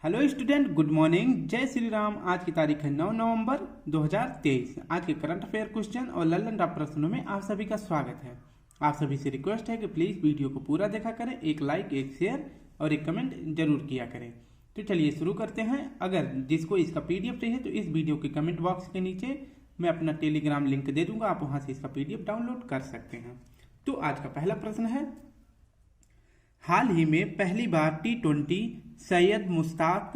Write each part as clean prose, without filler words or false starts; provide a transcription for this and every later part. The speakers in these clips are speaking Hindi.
Hello student, good morning. जय श्री राम। आज की तारीख है 9 नवंबर 2023। आज के करंट अफेयर क्वेश्चन और लल्लन टॉप प्रश्नों में आप सभी का स्वागत है। आप सभी से रिक्वेस्ट है कि प्लीज वीडियो को पूरा देखा करें, एक लाइक, एक शेयर और एक कमेंट जरूर किया करें। तो चलिए शुरू करते हैं। अगर जिसको इसका पीडीएफ चाहिए तो इस वीडियो के कमेंट बॉक्स के नीचे मैं अपना टेलीग्राम लिंक दे दूंगा, आप वहां से इसका पीडीएफ डाउनलोड कर सकते हैं। तो आज का पहला प्रश्न है, हाल ही में पहली बार T20 सैयद मुश्ताक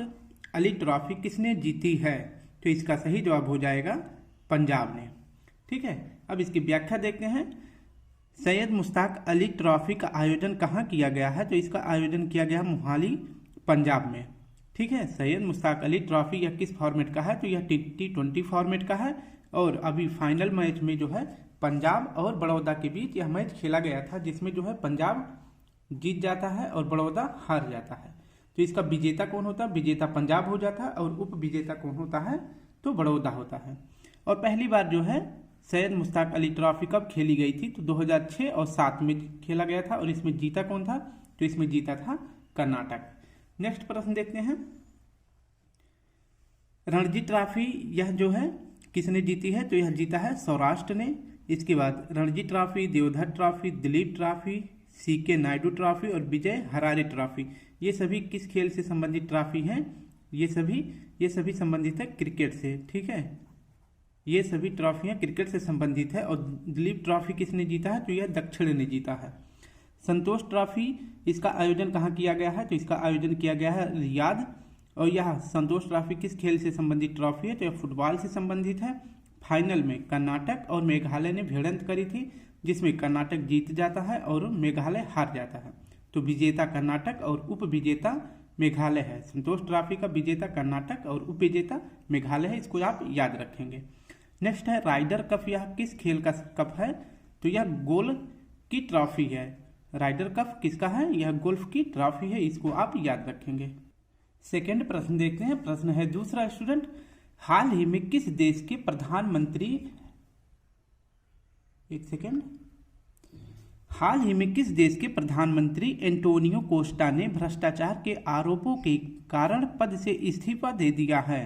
अली ट्रॉफी किसने जीती है? तो इसका सही जवाब हो जाएगा पंजाब ने। ठीक है, अब इसकी व्याख्या देखते हैं। सैयद मुश्ताक अली ट्रॉफी का आयोजन कहाँ किया गया है? तो इसका आयोजन किया गया मोहाली, पंजाब में। ठीक है, सैयद मुश्ताक अली ट्रॉफी यह किस फॉर्मेट का है? तो यह T20 फॉर्मेट का है और अभी फाइनल मैच में जो है पंजाब और बड़ौदा के बीच यह मैच खेला गया था, जिसमें जो है पंजाब जीत जाता है और बड़ौदा हार जाता है। तो इसका विजेता कौन होता है? विजेता पंजाब हो जाता है और उप विजेता कौन होता है? तो बड़ौदा होता है। और पहली बार जो है सैयद मुश्ताक अली ट्रॉफी कब खेली गई थी? तो 2006 और 7 में खेला गया था। और इसमें जीता कौन था? तो इसमें जीता था कर्नाटक। नेक्स्ट प्रश्न देखते हैं, रणजी ट्रॉफी यह जो है किसने जीती है? तो यह जीता है सौराष्ट्र ने। इसके बाद Ranji trophy, Deodhar trophy, Duleep trophy, CK Naidu trophy और विजय हरारे ट्रॉफी, ये सभी किस खेल से संबंधित ट्रॉफी हैं? ये सभी संबंधित है क्रिकेट से। ठीक है, ये सभी ट्रॉफियां क्रिकेट से संबंधित है। और दिलीप ट्रॉफी किसने जीता है? तो यह दक्षिण ने जीता है। संतोष ट्रॉफी, इसका आयोजन कहाँ किया गया है? तो इसका आयोजन किया गया है रियाद। और यह संतोष ट्रॉफी किस खेल से संबंधित ट्रॉफी है? तो यह फुटबॉल से संबंधित है। फाइनल में कर्नाटक और मेघालय ने भिड़ंत करी थी, जिसमें कर्नाटक जीत जाता है और मेघालय हार जाता है। तो विजेता कर्नाटक और उप विजेता मेघालय है। संतोष ट्रॉफी का विजेता कर्नाटक और उप विजेता मेघालय है, इसको आप याद रखेंगे। नेक्स्ट है राइडर कप, यह किस खेल का कप है? तो यह गोल्फ की ट्रॉफी है। राइडर कप किसका है? यह गोल्फ की ट्रॉफी है, इसको आप याद रखेंगे। सेकेंड प्रश्न देखते हैं। प्रश्न है दूसरा, स्टूडेंट, हाल ही में किस देश के प्रधानमंत्री, एक सेकेंड, हाल ही में किस देश के प्रधानमंत्री एंटोनियो कोस्टा ने भ्रष्टाचार के आरोपों के कारण पद से इस्तीफा दे दिया है?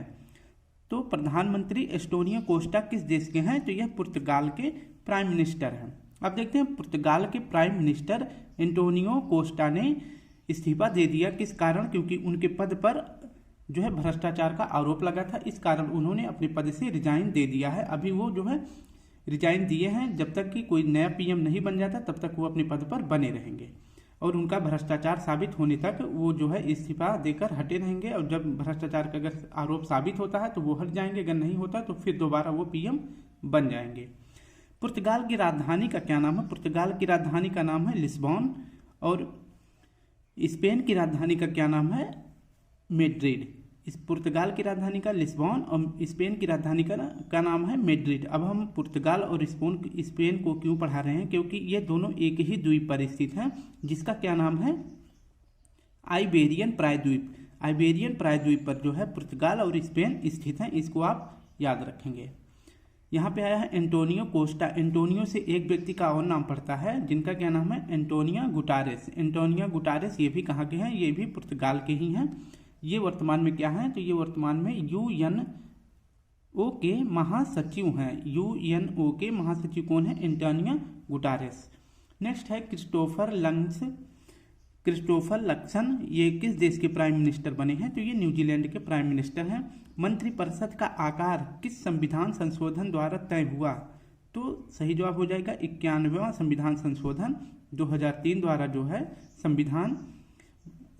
तो प्रधानमंत्री एंटोनियो कोस्टा किस देश के हैं? तो यह पुर्तगाल के प्राइम मिनिस्टर हैं। अब देखते हैं, पुर्तगाल के प्राइम मिनिस्टर एंटोनियो कोस्टा ने इस्तीफा दे दिया, किस कारण? क्योंकि उनके पद पर जो है भ्रष्टाचार का आरोप लगा था, इस कारण उन्होंने अपने पद से रिजाइन दे दिया है। अभी वो जो है रिजाइन दिए हैं, जब तक कि कोई नया पीएम नहीं बन जाता तब तक वो अपने पद पर बने रहेंगे और उनका भ्रष्टाचार साबित होने तक वो जो है इस्तीफा देकर हटे रहेंगे। और जब भ्रष्टाचार का अगर आरोप साबित होता है तो वो हट जाएंगे, अगर नहीं होता तो फिर दोबारा वो पीएम बन जाएंगे। पुर्तगाल की राजधानी का क्या नाम है? पुर्तगाल की राजधानी का नाम है लिस्बॉन। और स्पेन की राजधानी का क्या नाम है? मैड्रिड। इस पुर्तगाल की राजधानी का लिस्बॉन और स्पेन की राजधानी का नाम है मैड्रिड। अब हम पुर्तगाल और स्पेन को क्यों पढ़ा रहे हैं? क्योंकि ये दोनों एक ही द्वीप पर स्थित हैं, जिसका क्या नाम है? आइबेरियन प्रायद्वीप। आइबेरियन प्रायद्वीप पर जो है पुर्तगाल और स्पेन स्थित हैं, इसको आप याद रखेंगे। यहाँ पे आया है एंटोनियो कोस्टा। एंटोनियो से एक व्यक्ति का और नाम पड़ता है, जिनका क्या नाम है? एंटोनिया गुटारेस। एंटोनिया गुटारेस ये भी कहाँ के हैं? ये भी पुर्तगाल के ही हैं। ये वर्तमान में क्या है? तो ये वर्तमान में यूएनओ के महासचिव हैं। यूएनओ के महासचिव कौन है? एंटोनियो गुटारेस। नेक्स्ट है क्रिस्टोफर लक्सन, ये किस देश के प्राइम मिनिस्टर बने हैं? तो ये न्यूजीलैंड के प्राइम मिनिस्टर हैं। मंत्रिपरिषद का आकार किस संविधान संशोधन द्वारा तय हुआ? तो सही जवाब हो जाएगा 91वां संविधान संशोधन 2003 द्वारा जो है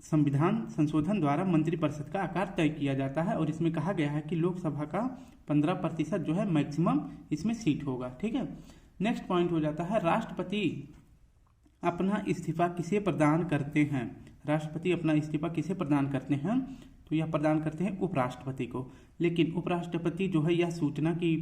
संविधान संशोधन द्वारा मंत्रिपरिषद का आकार तय किया जाता है। और इसमें कहा गया है कि लोकसभा का 15% जो है मैक्सिमम इसमें सीट होगा। ठीक है, नेक्स्ट पॉइंट हो जाता है, राष्ट्रपति अपना इस्तीफा किसे प्रदान करते हैं? राष्ट्रपति अपना इस्तीफा किसे प्रदान करते हैं? तो यह प्रदान करते हैं उपराष्ट्रपति को। लेकिन उपराष्ट्रपति जो है यह सूचना कि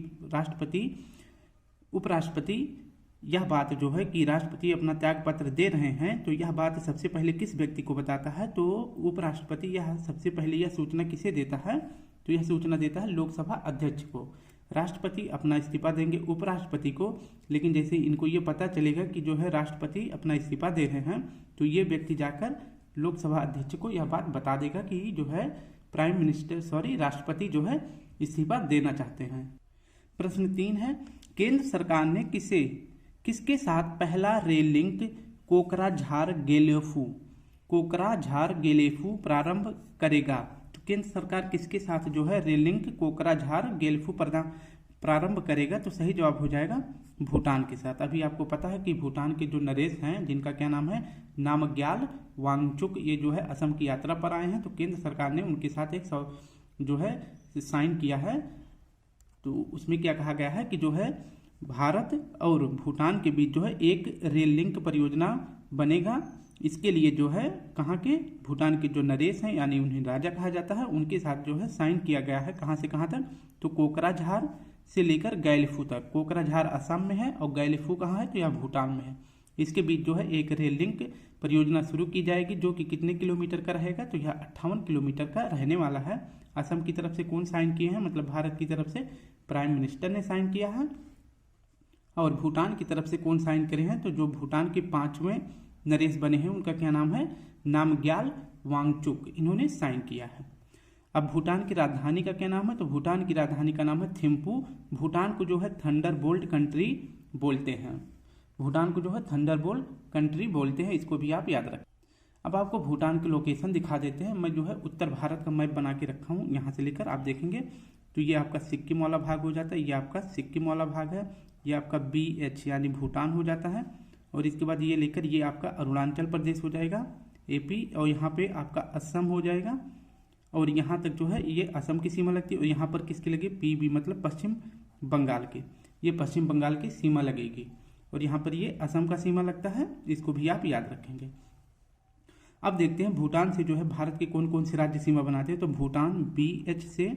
उपराष्ट्रपति यह बात जो है कि राष्ट्रपति अपना त्याग पत्र दे रहे हैं, तो यह बात सबसे पहले किस व्यक्ति को बताता है? तो उपराष्ट्रपति यह सबसे पहले यह सूचना किसे देता है? तो यह सूचना देता है लोकसभा अध्यक्ष को। राष्ट्रपति अपना इस्तीफा देंगे उपराष्ट्रपति को, लेकिन जैसे इनको ये पता चलेगा कि जो है राष्ट्रपति अपना इस्तीफा दे रहे हैं, तो ये व्यक्ति जाकर लोकसभा अध्यक्ष को यह बात बता देगा कि जो है राष्ट्रपति जो है इस्तीफा देना चाहते हैं। प्रश्न 3 है, केंद्र सरकार ने किसके साथ पहला रेल लिंक कोकराझार गेलेफू प्रारंभ करेगा? तो केंद्र सरकार किसके साथ जो है रेल लिंक कोकराझार गेलेफू प्रारंभ करेगा? तो सही जवाब हो जाएगा भूटान के साथ। अभी आपको पता है कि भूटान के जो नरेश हैं, जिनका क्या नाम है, नामग्याल वांगचुक, ये जो है असम की यात्रा पर आए हैं। तो केंद्र सरकार ने उनके साथ एक जो है साइन किया है। तो उसमें क्या कहा गया है कि जो है भारत और भूटान के बीच जो है एक रेल लिंक परियोजना बनेगा। इसके लिए जो है कहाँ के, भूटान के जो नरेश हैं, यानी उन्हें राजा कहा जाता है, उनके साथ जो है साइन किया गया है। कहाँ से कहाँ तक? तो कोकराझार से लेकर गैलीफू तक। कोकराझार असम में है और गैलीफू कहाँ है? तो यह भूटान में है। इसके बीच जो है एक रेल लिंक परियोजना शुरू की जाएगी, जो कि कितने किलोमीटर का रहेगा? तो यह 58 किलोमीटर का रहने वाला है। असम की तरफ से कौन साइन किए हैं? मतलब भारत की तरफ से प्राइम मिनिस्टर ने साइन किया है। और भूटान की तरफ से कौन साइन करे हैं? तो जो भूटान के 5वें नरेश बने हैं, उनका क्या नाम है? नामग्याल वांगचुक, इन्होंने साइन किया है। अब भूटान की राजधानी का क्या नाम है? तो भूटान की राजधानी का नाम है थिम्पू। भूटान को जो है थंडरबोल्ट कंट्री बोलते हैं। भूटान को जो है थंडरबोल्ट कंट्री बोलते हैं, इसको भी आप याद रखें। अब आपको भूटान की लोकेशन दिखा देते हैं। मैं जो है उत्तर भारत का मैप बना के रखा हूँ, यहाँ से लेकर आप देखेंगे तो ये आपका सिक्किम वाला भाग हो जाता है, ये आपका सिक्किम वाला भाग है, ये आपका BH यानी भूटान हो जाता है। और इसके बाद ये लेकर ये आपका अरुणाचल प्रदेश हो जाएगा, AP, और यहाँ पे आपका असम हो जाएगा। और यहाँ तक जो है ये असम की सीमा लगती है। और यहाँ पर किसकी लगी? PB मतलब पश्चिम बंगाल की, ये पश्चिम बंगाल की सीमा लगेगी। और यहाँ पर ये असम का सीमा लगता है, इसको भी आप याद रखेंगे। अब देखते हैं भूटान से जो है भारत के कौन कौन से राज्य सीमा बनाते हैं। तो भूटान BH से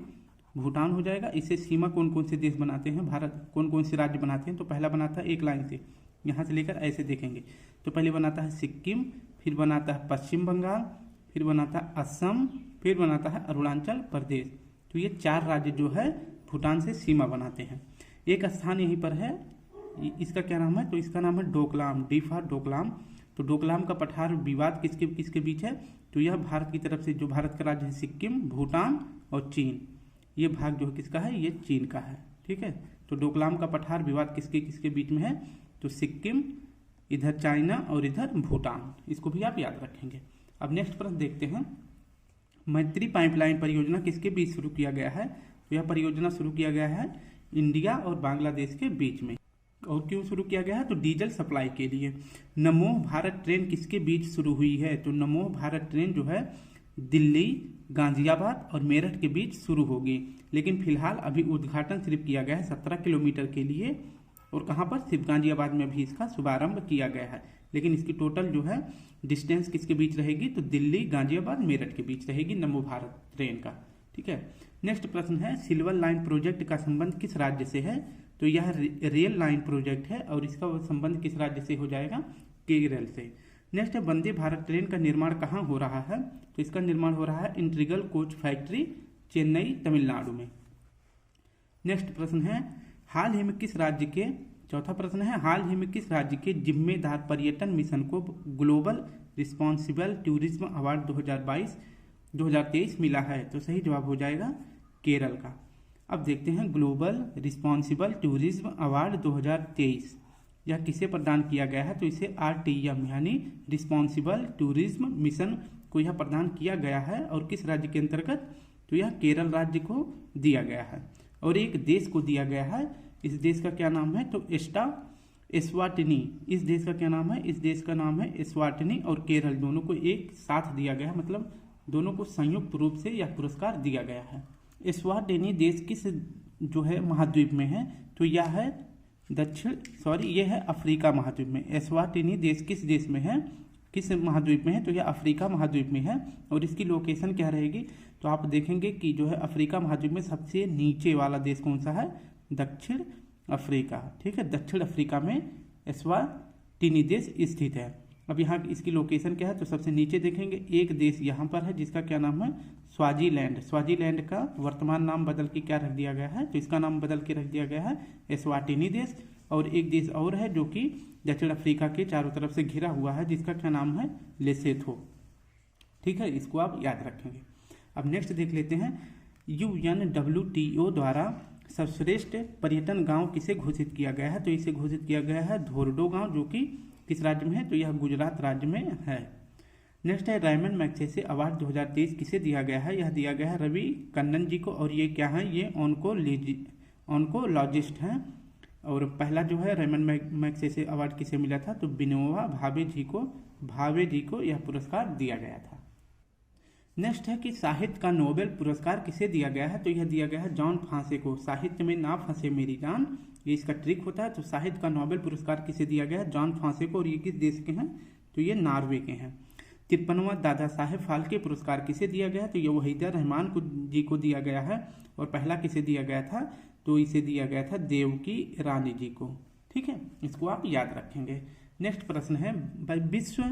भूटान हो जाएगा। इससे सीमा कौन कौन से देश बनाते हैं, भारत कौन कौन से राज्य बनाते हैं? तो पहला बनाता है एक लाइन से, यहाँ से लेकर ऐसे देखेंगे तो पहले बनाता है सिक्किम, फिर बनाता है पश्चिम बंगाल, फिर बनाता है असम, फिर बनाता है अरुणाचल प्रदेश। तो ये 4 राज्य जो है भूटान से सीमा बनाते हैं। एक स्थान यहीं पर है, इसका क्या नाम है? तो इसका नाम है डोकलाम, D फॉर डोकलाम। तो डोकलाम का पठार विवाद किसके बीच है? तो यह भारत की तरफ से, जो भारत का राज्य है सिक्किम, भूटान और चीन, ये भाग जो है किसका है? ये चीन का है। ठीक है, तो डोकलाम का पठार विवाद किसके बीच में है? तो सिक्किम, इधर चाइना और इधर भूटान, इसको भी आप याद रखेंगे। अब नेक्स्ट प्रश्न देखते हैं, मैत्री पाइपलाइन परियोजना किसके बीच शुरू किया गया है? तो यह परियोजना शुरू किया गया है इंडिया और बांग्लादेश के बीच में। और क्यों शुरू किया गया है? तो डीजल सप्लाई के लिए। नमो भारत ट्रेन किसके बीच शुरू हुई है? तो नमो भारत ट्रेन जो है दिल्ली, गाजियाबाद और मेरठ के बीच शुरू होगी। लेकिन फिलहाल अभी उद्घाटन सिर्फ किया गया है 17 किलोमीटर के लिए। और कहाँ पर? सिर्फ गाजियाबाद में भी इसका शुभारंभ किया गया है। लेकिन इसकी टोटल जो है डिस्टेंस किसके बीच रहेगी? तो दिल्ली, गाजियाबाद, मेरठ के बीच रहेगी नमो भारत ट्रेन का। ठीक है, नेक्स्ट प्रश्न है, सिल्वर लाइन प्रोजेक्ट का संबंध किस राज्य से है? तो यह रेल लाइन प्रोजेक्ट है और इसका संबंध किस राज्य से हो जाएगा? केरल से। नेक्स्ट है, वंदे भारत ट्रेन का निर्माण कहाँ हो रहा है? तो इसका निर्माण हो रहा है integral coach factory, Chennai, Tamil Nadu में। नेक्स्ट प्रश्न है, हाल ही में किस राज्य के, चौथा प्रश्न है, हाल ही में किस राज्य के जिम्मेदार पर्यटन मिशन को ग्लोबल रिस्पॉन्सिबल टूरिज्म अवार्ड 2023 मिला है? तो सही जवाब हो जाएगा केरल का। अब देखते हैं ग्लोबल रिस्पॉन्सिबल टूरिज्म अवार्ड 2023 यह किसे प्रदान किया गया है? तो इसे RTM यानी रिस्पॉन्सिबल टूरिज्म मिशन को यह प्रदान किया गया है। और किस राज्य के अंतर्गत? तो यह केरल राज्य को दिया गया है। और एक देश को दिया गया है, इस देश का क्या नाम है? तो एस्वाटिनी। इस देश का क्या नाम है? इस देश का नाम है एस्वाटिनी। और केरल दोनों को एक साथ दिया गया है, मतलब दोनों को संयुक्त रूप से यह पुरस्कार दिया गया है। एस्वाटिनी देश किस जो है महाद्वीप में है? तो यह है यह है अफ्रीका महाद्वीप में। एस्वाटिनी देश किस देश में है, किस महाद्वीप में है? तो यह अफ्रीका महाद्वीप में है। और इसकी लोकेशन क्या रहेगी? तो आप देखेंगे कि जो है अफ्रीका महाद्वीप में सबसे नीचे वाला देश कौन सा है? दक्षिण अफ्रीका। ठीक है, दक्षिण अफ्रीका में एस्वाटिनी देश स्थित है। अब यहाँ इसकी लोकेशन क्या है? तो सबसे नीचे देखेंगे एक देश यहाँ पर है जिसका क्या नाम है? स्वाजीलैंड। स्वाजीलैंड का वर्तमान नाम बदल के क्या रख दिया गया है? तो इसका नाम बदल के रख दिया गया है एस्वाटिनी देश। और एक देश और है जो कि दक्षिण अफ्रीका के चारों तरफ से घिरा हुआ है, जिसका क्या नाम है? लेसोथो। ठीक है, इसको आप याद रखेंगे। अब नेक्स्ट देख लेते हैं, UNWTO द्वारा सर्वश्रेष्ठ पर्यटन गांव किसे घोषित किया गया है? तो इसे घोषित किया गया है धोरडो गांव, जो कि किस राज्य में है? तो यह गुजरात राज्य में है। नेक्स्ट है, रायमन मैग्सेसे अवार्ड 2023 किसे दिया गया है? यह दिया गया है रवि कन्नन जी को, और ये क्या है? ये ऑन्कोलॉजिस्ट हैं। और पहला जो है रायमन मैग्सेसे अवार्ड किसे मिला था? तो विनोबा भावे जी को यह पुरस्कार दिया गया था। नेक्स्ट है कि साहित्य का नोबेल पुरस्कार किसे दिया गया है? तो यह दिया गया है जॉन फ्रांसे को। साहित्य में ना फंसे मेरी जान, ये इसका ट्रिक होता है। तो साहित्य का नोबेल पुरस्कार किसे दिया गया है? जॉन फ्रांसे को। और ये किस देश के हैं? तो ये नॉर्वे के हैं। 53वां दादा साहेब फाल्के पुरस्कार किसे दिया गया है? तो ये वहीदा रहमान जी को दिया गया है। और पहला किसे दिया गया था? तो इसे दिया गया था देवकी रानी जी को। ठीक है, इसको आप याद रखेंगे। नेक्स्ट प्रश्न है, विश्व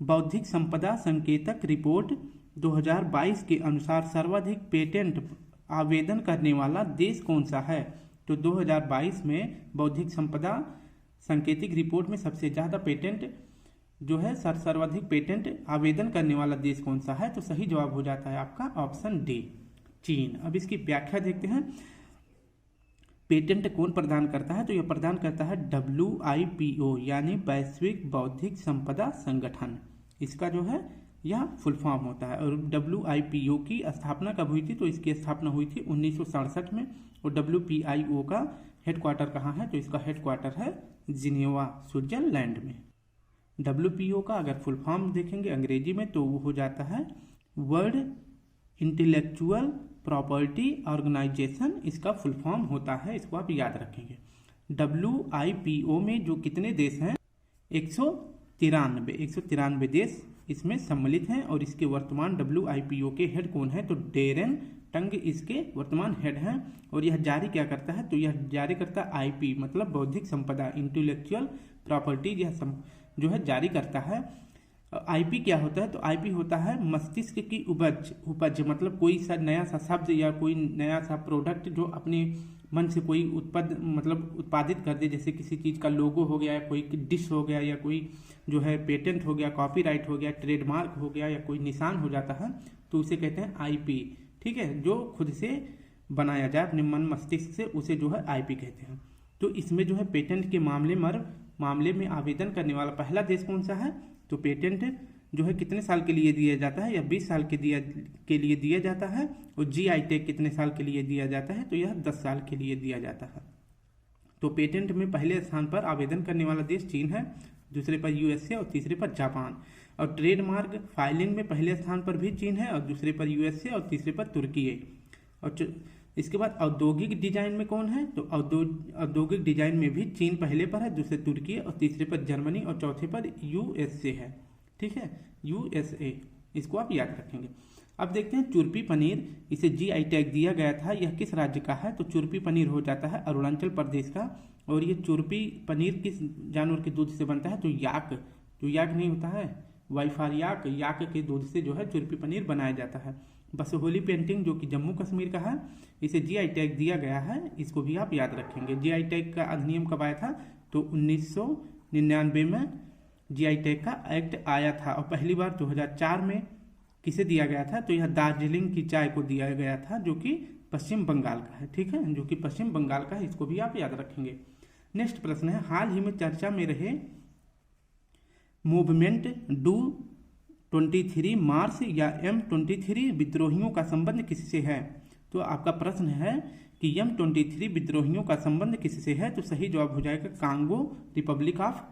बौद्धिक संपदा संकेतक रिपोर्ट 2022 के अनुसार सर्वाधिक पेटेंट आवेदन करने वाला देश कौन सा है? तो 2022 में बौद्धिक संपदा संकेतक रिपोर्ट में सबसे ज़्यादा पेटेंट जो है सर्वाधिक पेटेंट आवेदन करने वाला देश कौन सा है? तो सही जवाब हो जाता है आपका ऑप्शन डी, चीन। अब इसकी व्याख्या देखते हैं, पेटेंट कौन प्रदान करता है? तो यह प्रदान करता है WIPO, यानी वैश्विक बौद्धिक संपदा संगठन। इसका जो है यह फुल फॉर्म होता है। और WIPO की स्थापना कब हुई थी? तो इसकी स्थापना हुई थी 1967 में। और WPIO का हेडक्वार्टर कहाँ है? तो इसका हेडक्वार्टर है जिनेवा, स्विट्जरलैंड में। WPO का अगर फुल फॉर्म देखेंगे अंग्रेजी में तो वो हो जाता है वर्ल्ड इंटेलेक्चुअल प्रॉपर्टी ऑर्गेनाइजेशन, इसका फुल फॉर्म होता है। इसको आप याद रखेंगे। WIPO में जो कितने देश हैं? 193 देश इसमें सम्मिलित हैं। और इसके वर्तमान WIPO के हेड कौन है? तो डेरेन टंग इसके वर्तमान हेड हैं। और यह जारी क्या करता है? तो यह जारी करता है IP, मतलब बौद्धिक संपदा, इंटेलेक्चुअल प्रॉपर्टी, यह जो है जारी करता है। IP क्या होता है? तो IP होता है मस्तिष्क की उपज, मतलब कोई सा नया सा शब्द या कोई नया सा प्रोडक्ट जो अपने मन से कोई उत्पादित कर दे। जैसे किसी चीज़ का लोगो हो गया, या कोई डिश हो गया, या कोई जो है पेटेंट हो गया, कॉपीराइट हो गया, ट्रेडमार्क हो गया, या कोई निशान हो जाता है, तो उसे कहते हैं IP। ठीक है, जो खुद से बनाया जाए अपने मन मस्तिष्क से, उसे जो है IP कहते हैं। तो इसमें जो है पेटेंट के मामले में आवेदन करने वाला पहला देश कौन सा है? तो पेटेंट जो है कितने साल के लिए दिया जाता है? या 20 साल के लिए दिया जाता है। और GI टैग कितने साल के लिए दिया जाता है? तो यह 10 साल के लिए दिया जाता है। तो पेटेंट में पहले स्थान पर आवेदन करने वाला देश चीन है, दूसरे पर USA और तीसरे पर जापान। और ट्रेडमार्क फाइलिंग में पहले स्थान पर भी चीन है, और दूसरे पर USA और तीसरे पर तुर्की है। और इसके बाद औद्योगिक डिजाइन में कौन है? तो औद्योगिक डिजाइन में भी चीन पहले पर है, दूसरे तुर्की है, और तीसरे पर जर्मनी, और चौथे पर USA है। ठीक है, USA, इसको आप याद रखेंगे। अब देखते हैं चुरपी पनीर, इसे GI टैग दिया गया था, यह किस राज्य का है? तो चुरपी पनीर हो जाता है अरुणाचल प्रदेश का। और ये चुरपी पनीर किस जानवर के दूध से बनता है? तो याक नहीं होता है, वाइफार याक के दूध से जो है चुरपी पनीर बनाया जाता है। बसोहली पेंटिंग जो कि जम्मू कश्मीर का है, इसे GI टैग दिया गया है, इसको भी आप याद रखेंगे। GI टैग का अधिनियम कब आया था? तो 1999 में GI टैग का एक्ट आया था। और पहली बार 2004 में किसे दिया गया था? तो यह दार्जिलिंग की चाय को दिया गया था, जो कि पश्चिम बंगाल का है। ठीक है, जो कि पश्चिम बंगाल का है, इसको भी आप याद रखेंगे। नेक्स्ट प्रश्न है, हाल ही में चर्चा में रहे मूवमेंट डू 23 मार्च या M23 विद्रोहियों का संबंध किससे है? तो आपका प्रश्न है कि M23 विद्रोहियों का संबंध किससे है? तो सही जवाब हो जाएगा कांगो रिपब्लिक ऑफ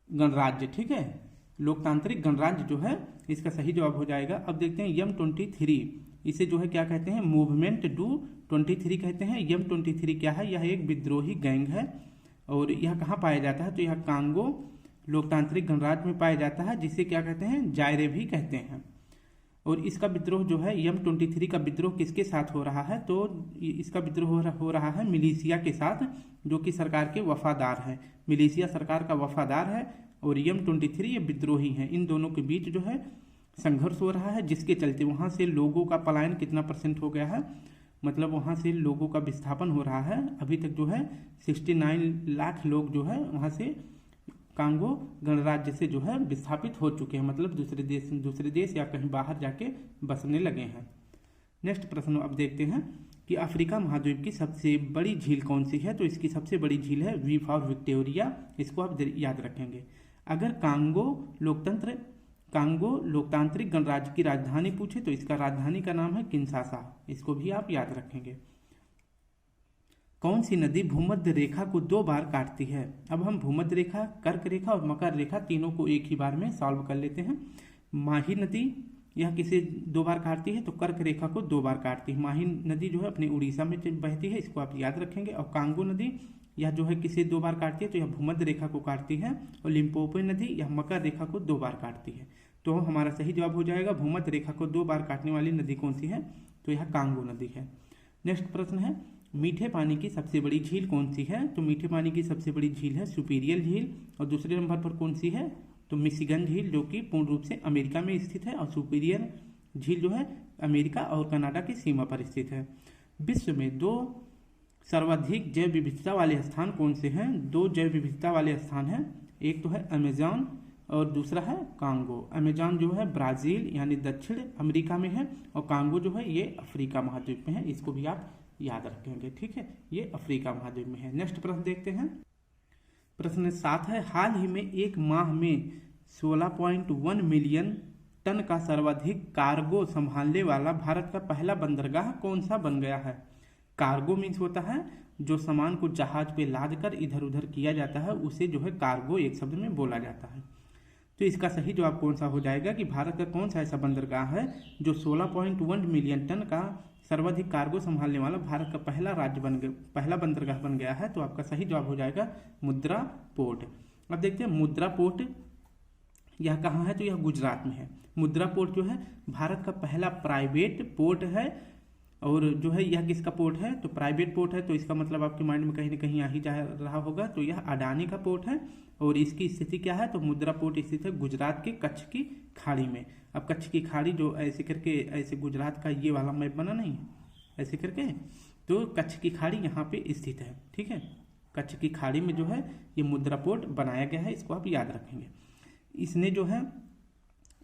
गणराज्य। ठीक है, लोकतांत्रिक गणराज्य जो है, इसका सही जवाब हो जाएगा। अब देखते हैं M23, इसे जो है क्या कहते हैं? मूवमेंट डू 23 कहते हैं। M23 क्या है? यह एक विद्रोही गैंग है। और यह कहाँ पाया जाता है? तो यह कांगो लोकतांत्रिक गणराज्य में पाया जाता है, जिसे क्या कहते हैं? जायरे भी कहते हैं। और इसका विद्रोह जो है, M23 का विद्रोह किसके साथ हो रहा है? तो इसका विद्रोह हो रहा है मिलिशिया के साथ, जो कि सरकार के वफादार है। मिलिशिया सरकार का वफादार है, और M23 ये विद्रोही हैं। इन दोनों के बीच जो है संघर्ष हो रहा है, जिसके चलते वहाँ से लोगों का पलायन कितना % हो गया है? मतलब वहाँ से लोगों का विस्थापन हो रहा है। अभी तक जो है 69 लाख लोग जो है वहाँ से कांगो गणराज्य से जो है विस्थापित हो चुके हैं, मतलब दूसरे देश या कहीं बाहर जाके बसने लगे हैं। नेक्स्ट प्रश्न अब देखते हैं कि अफ्रीका महाद्वीप की सबसे बड़ी झील कौन सी है। तो इसकी सबसे बड़ी झील है वी फॉर विक्टोरिया, इसको आप याद रखेंगे। अगर कांगो लोकतांत्रिक गणराज्य की राजधानी पूछे तो इसका राजधानी का नाम है किंशासा, इसको भी आप याद रखेंगे। कौन सी नदी भूमध्य रेखा को 2 बार काटती है। अब हम भूमध्य रेखा, कर्क रेखा और मकर रेखा तीनों को एक ही बार में सॉल्व कर लेते हैं। माही नदी यह किसे 2 बार काटती है, तो कर्क रेखा को 2 बार काटती है। माही नदी जो है अपने उड़ीसा में बहती है, इसको आप याद रखेंगे। और कांगो नदी यह जो है किसे 2 बार काटती है, तो यह भूमध्य रेखा को काटती है। और लिम्पोपो नदी यह मकर रेखा को 2 बार काटती है। तो हमारा सही जवाब हो जाएगा भूमध्य रेखा को 2 बार काटने वाली नदी कौन सी है, तो यह कांगो नदी है। नेक्स्ट प्रश्न है मीठे पानी की सबसे बड़ी झील कौन सी है। तो मीठे पानी की सबसे बड़ी झील है सुपीरियर झील। और दूसरे नंबर पर कौन सी है, तो मिशिगन झील, जो कि पूर्ण रूप से अमेरिका में स्थित है। और सुपीरियर झील जो है अमेरिका और कनाडा की सीमा पर स्थित है। विश्व में 2 सर्वाधिक जैव विविधता वाले स्थान कौन से हैं। 2 जैव विविधता वाले स्थान हैं, एक तो है अमेजॉन और दूसरा है कांगो। अमेजॉन जो है ब्राजील यानी दक्षिण अमेरिका में है, और कांगो जो है ये अफ्रीका महाद्वीप में है, इसको भी आप याद रखेंगे। ठीक है, ये अफ्रीका महाद्वीप में है। नेक्स्ट प्रश्न देखते हैं। प्रश्न 7 है हाल ही में एक माह में 16.1 मिलियन टन का सर्वाधिक कार्गो संभालने वाला भारत का पहला बंदरगाह कौन सा बन गया है। कार्गो मीन्स होता है जो सामान को जहाज पे लाद कर इधर उधर किया जाता है, उसे जो है कार्गो एक शब्द में बोला जाता है। तो इसका सही जवाब कौन सा हो जाएगा कि भारत का कौन सा ऐसा बंदरगाह है जो 16.1 मिलियन टन का सर्वाधिक कार्गो संभालने वाला भारत का पहला बंदरगाह बन गया है। तो आपका सही जवाब हो जाएगा मुद्रा पोर्ट। अब देखते हैं मुद्रा पोर्ट यह कहाँ है, तो यह गुजरात में है। मुद्रा पोर्ट जो है भारत का पहला प्राइवेट पोर्ट है, और जो है यह किसका पोर्ट है, तो प्राइवेट पोर्ट है। तो इसका मतलब आपके माइंड में कहीं ना कहीं आ ही जा रहा होगा, तो यह अडानी का पोर्ट है। और इसकी स्थिति क्या है, तो मुद्रा पोर्ट स्थित है गुजरात के कच्छ की खाड़ी में। अब कच्छ की खाड़ी जो ऐसे करके ऐसे गुजरात का ये वाला मैप बना नहीं ऐसे करके, तो कच्छ की खाड़ी यहाँ पे स्थित है। ठीक है, कच्छ की खाड़ी में जो है ये मुद्रा पोर्ट बनाया गया है, इसको आप याद रखेंगे। इसने जो है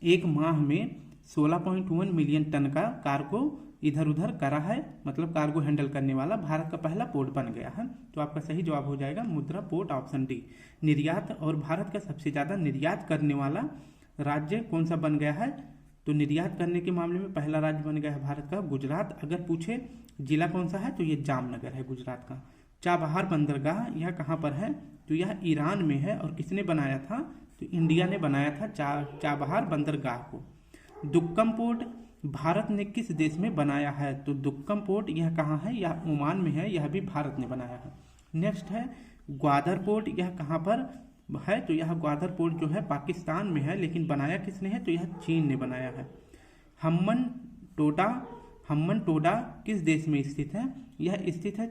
एक माह में 16.1 मिलियन टन का कार्गो इधर उधर करा है, मतलब कार्गो हैंडल करने वाला भारत का पहला पोर्ट बन गया है। तो आपका सही जवाब हो जाएगा मुद्रा पोर्ट, ऑप्शन डी। निर्यात और भारत का सबसे ज्यादा निर्यात करने वाला राज्य कौन सा बन गया है, तो निर्यात करने के मामले में पहला राज्य बन गया है भारत का गुजरात। अगर पूछे जिला कौन सा है, तो ये जामनगर है गुजरात का। चाबहार बंदरगाह यह कहाँ पर है, तो यह ईरान में है। और किसने बनाया था, तो इंडिया ने बनाया था चाबहार बंदरगाह को। दुक्कम पोर्ट भारत ने किस देश में बनाया है, तो दुक्कम पोर्ट यह कहाँ है, यह ओमान में है, यह भी भारत ने बनाया है। नेक्स्ट है ग्वादर पोर्ट, यह कहाँ पर है, तो यह ग्वादर पोर्ट जो है पाकिस्तान में है, लेकिन बनाया किसने है, तो यह चीन ने बनाया है। हम्बन टोडा किस देश में स्थित है, यह स्थित है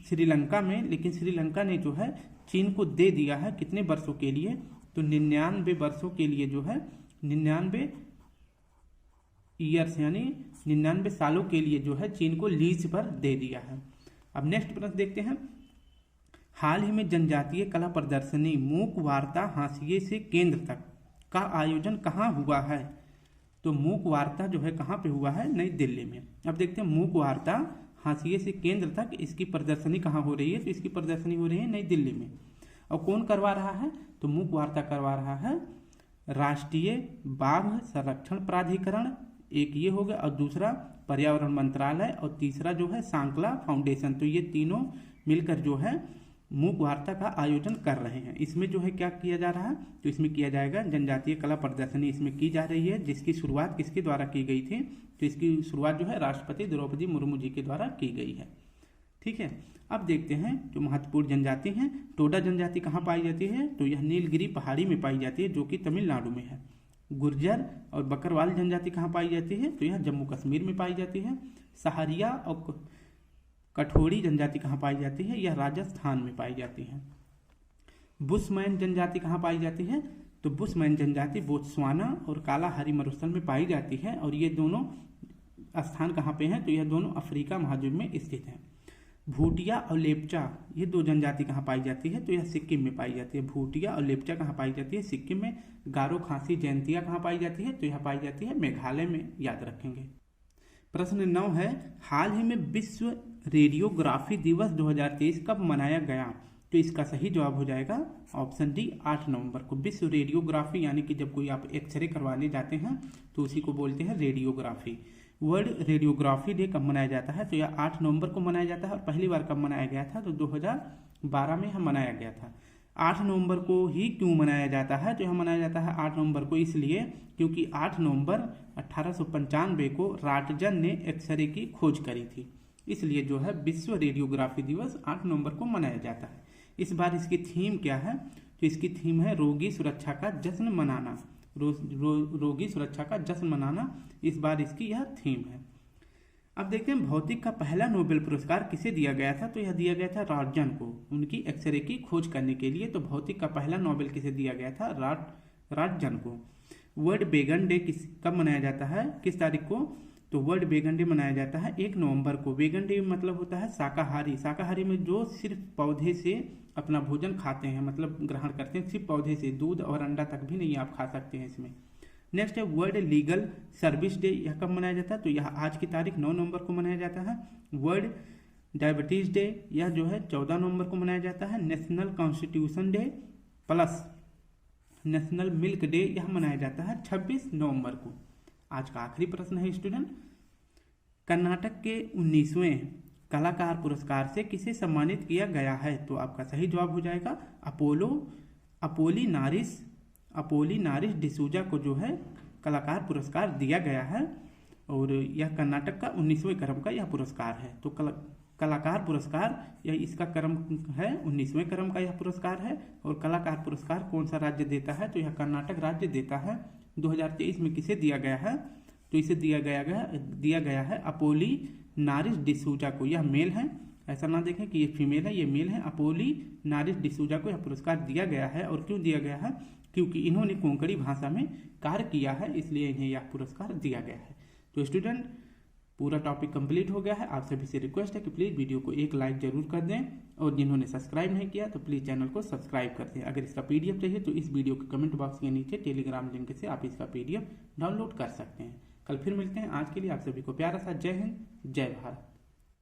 श्रीलंका में, लेकिन श्रीलंका ने जो है चीन को दे दिया है कितने वर्षों के लिए, तो 99 वर्षों के लिए जो है 99 ईयर्स यानी 99 सालों के लिए जो है चीन को लीज पर दे दिया है। अब नेक्स्ट प्रश्न देखते हैं। हाल ही में जनजातीय कला प्रदर्शनी मूक वार्ता हाशिए से केंद्र तक का आयोजन कहाँ हुआ है, तो मूक वार्ता जो है कहाँ पे हुआ है, नई दिल्ली में। अब देखते हैं मूक वार्ता हाशिए से केंद्र तक इसकी प्रदर्शनी कहाँ हो रही है, तो इसकी प्रदर्शनी हो रही है नई दिल्ली में। और कौन करवा रहा है, तो मूक वार्ता करवा रहा है राष्ट्रीय बाघ संरक्षण प्राधिकरण, एक ये हो गया, और दूसरा पर्यावरण मंत्रालय, और तीसरा जो है सांकला फाउंडेशन। तो ये तीनों मिलकर जो है मूक वार्ता का आयोजन कर रहे हैं। इसमें जो है क्या किया जा रहा है, तो इसमें किया जाएगा जनजातीय कला प्रदर्शनी इसमें की जा रही है, जिसकी शुरुआत किसके द्वारा की गई थी, तो इसकी शुरुआत जो है राष्ट्रपति द्रौपदी मुर्मू जी के द्वारा की गई है। ठीक है, अब देखते हैं जो महत्वपूर्ण जनजाति हैं। टोडा जनजाति कहाँ पाई जाती है, तो यह नीलगिरी पहाड़ी में पाई जाती है, जो कि तमिलनाडु में है। गुर्जर और बकरवाल जनजाति कहाँ पाई जाती है, तो यह जम्मू कश्मीर में पाई जाती है। सहारिया और कठोरी जनजाति कहाँ पाई जाती है, यह राजस्थान में पाई जाती है। बुशमैन जनजाति कहाँ पाई जाती है, तो बुशमैन जनजाति बोत्सवाना और कालाहारी मरुस्थल में पाई जाती है, और ये दोनों स्थान कहाँ पे हैं, तो यह दोनों अफ्रीका महाद्वीप में स्थित हैं। भूटिया और लेप्चा ये दो जनजाति कहाँ पाई जाती है? तो यह सिक्किम में पाई जाती है। भूटिया और लेप्चा कहाँ पाई जाती है? सिक्किम में। गारो, खासी, जयंतिया कहाँ पाई जाती है? तो यह पाई जाती है मेघालय में, याद रखेंगे। प्रश्न 9 है, हाल ही में विश्व रेडियोग्राफी दिवस 2023 कब मनाया गया? तो इसका सही जवाब हो जाएगा ऑप्शन डी, 8 नवंबर को। विश्व रेडियोग्राफी यानी कि जब कोई आप एक्सरे करवाने जाते हैं तो उसी को बोलते हैं रेडियोग्राफी। वर्ल्ड रेडियोग्राफी डे कब मनाया जाता है? तो यह 8 नवंबर को मनाया जाता है। और पहली बार कब मनाया गया था? तो 2012 में यह मनाया गया था। 8 नवंबर को ही क्यों मनाया जाता है? तो यह मनाया जाता है 8 नवंबर को इसलिए क्योंकि 8 नवंबर 1895 को राटजन ने एक्सरे की खोज करी थी, इसलिए जो है विश्व रेडियोग्राफी दिवस 8 नवंबर को मनाया जाता है। इस बार इसकी थीम क्या है? तो इसकी थीम है रोगी सुरक्षा का जश्न मनाना। रोगी सुरक्षा का जश्न मनाना इस बार इसकी यह थीम है। अब देखते हैं भौतिक का पहला नोबेल पुरस्कार किसे दिया गया था? तो यह दिया गया था राटजन को, उनकी एक्सरे की खोज करने के लिए। तो भौतिक का पहला नोबेल किसे दिया गया था? राटजन को। वर्ल्ड वेगन डे कब मनाया जाता है? किस तारीख को? तो वर्ल्ड वेगन डे मनाया जाता है 1 नवंबर को। वेगन डे मतलब होता है शाकाहारी। शाकाहारी में जो सिर्फ पौधे से अपना भोजन खाते हैं, मतलब ग्रहण करते हैं सिर्फ पौधे से, दूध और अंडा तक भी नहीं आप खा सकते हैं इसमें। नेक्स्ट है वर्ल्ड लीगल सर्विस डे, यह कब मनाया जाता है? तो यह आज की तारीख 9 नवंबर को मनाया जाता है। वर्ल्ड डायबिटीज डे, यह जो है 14 नवंबर को मनाया जाता है। National constitution debt plus national milk day, यह मनाया जाता है 26 नवंबर को। आज का आखिरी प्रश्न है स्टूडेंट, कर्नाटक के 19वें कलाकार पुरस्कार से किसे सम्मानित किया गया है? तो आपका सही जवाब हो जाएगा अपोलिनारिस डिसूजा को जो है कलाकार पुरस्कार दिया गया है। और यह कर्नाटक का 19वें क्रम का यह पुरस्कार है। तो कलाकार पुरस्कार यह इसका क्रम है, 19वें क्रम का यह पुरस्कार है। और कलाकार पुरस्कार कौन सा राज्य देता है? तो यह कर्नाटक राज्य देता है। 2023 में किसे दिया गया है? तो इसे दिया गया है अपोलिनारिस डिसूजा को। यह मेल है, ऐसा ना देखें कि ये फीमेल है, ये मेल है। अपोलिनारिस डिसूजा को यह पुरस्कार दिया गया है। और क्यों दिया गया है? क्योंकि इन्होंने कोंकणी भाषा में कार्य किया है, इसलिए इन्हें यह पुरस्कार दिया गया है। तो स्टूडेंट पूरा टॉपिक कंप्लीट हो गया है। आप सभी से रिक्वेस्ट है कि प्लीज़ वीडियो को एक लाइक जरूर कर दें, और जिन्होंने सब्सक्राइब नहीं किया तो प्लीज़ चैनल को सब्सक्राइब कर दें। अगर इसका PDF चाहिए तो इस वीडियो के कमेंट बॉक्स के नीचे टेलीग्राम लिंक से आप इसका PDF डाउनलोड कर सकते हैं। कल फिर मिलते हैं। आज के लिए आप सभी को प्यारा सा जय हिंद, जय भारत।